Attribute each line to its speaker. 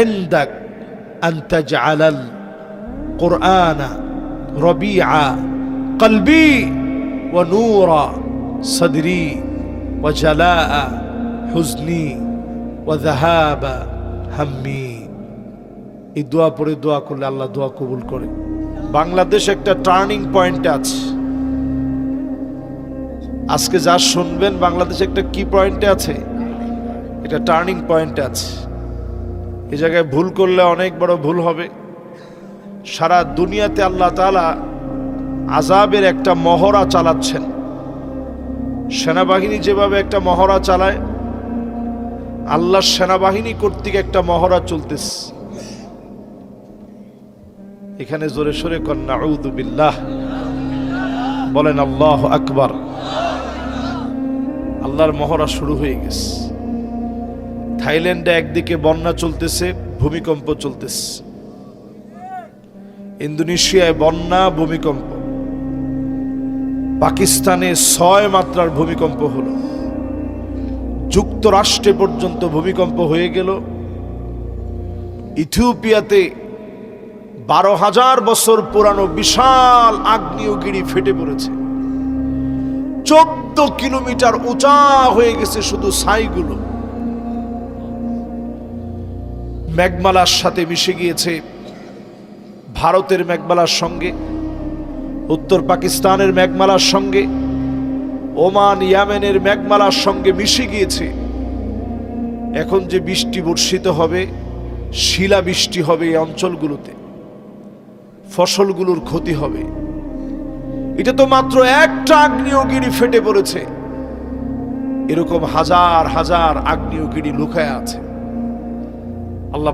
Speaker 1: ইনদাক আন তাজআলাল কুরআনা রবিআ কলবি ওয়া নূরা সাদরি ওয়া জালাআ হুজনি ওয়া যাহাবা হাম্মি। এই দোয়া পড়ে দোয়া করলে আল্লাহ দোয়া কবুল করে। বাংলাদেশ একটা টার্নিং পয়েন্টে আছে। আজকে যা শুনবেন বাংলাদেশ একটা কি পয়েন্টে আছে? এটা টার্নিং পয়েন্টে আছে। এই জায়গায় ভুল করলে অনেক বড় ভুল হবে। সারা দুনিয়াতে আল্লাহ তাআলা আযাবের একটা মহড়া চালাচ্ছেন। সেনাবাহিনী যেভাবে একটা মহড়া চালায়, আল্লাহর সেনাবাহিনী কর্তৃক একটা মহড়া চলতেছে। এখানে জোরে সোরে কন নাউযু বিল্লাহ, বলেন আল্লাহু আকবার। আল্লাহর মহড়া শুরু হয়ে গেছে। থাইল্যান্ডে একদিকে বন্যা চলতেছে, ভূমিকম্প চলতেছে। ইন্দোনেশিয়ায় বন্যা, ভূমিকম্প। পাকিস্তানে 6 মাত্রার ভূমিকম্প হলো। যুক্তরাষ্ট্রে পর্যন্ত ভূমিকম্প হয়ে গেল। ইথিওপিয়াতে 12,000 বছর পুরানো বিশাল আগ্নেয়গিরি ফেটে পড়েছে। 14 কিলোমিটার উঁচা হয়ে গেছে শুধু ছাইগুলো। মেঘমালার সাথে মিশে গিয়েছে ভারতের মেঘমালার সঙ্গে, উত্তর পাকিস্তানের মেঘমালার সঙ্গে, ওমান ইয়েমেনের মেঘমালার সঙ্গে মিশে গিয়েছে। এখন যে বৃষ্টি বর্ষিত হবে, শিলা বৃষ্টি হবে এই অঞ্চলগুলোতে, ফসলগুলোর ক্ষতি হবে। এটা তো মাত্র একটা আগ্নেয়গিরি ফেটে পড়েছে। এরকম হাজার হাজার আগ্নেয়গিরি লুকায় আছে। আল্লাহ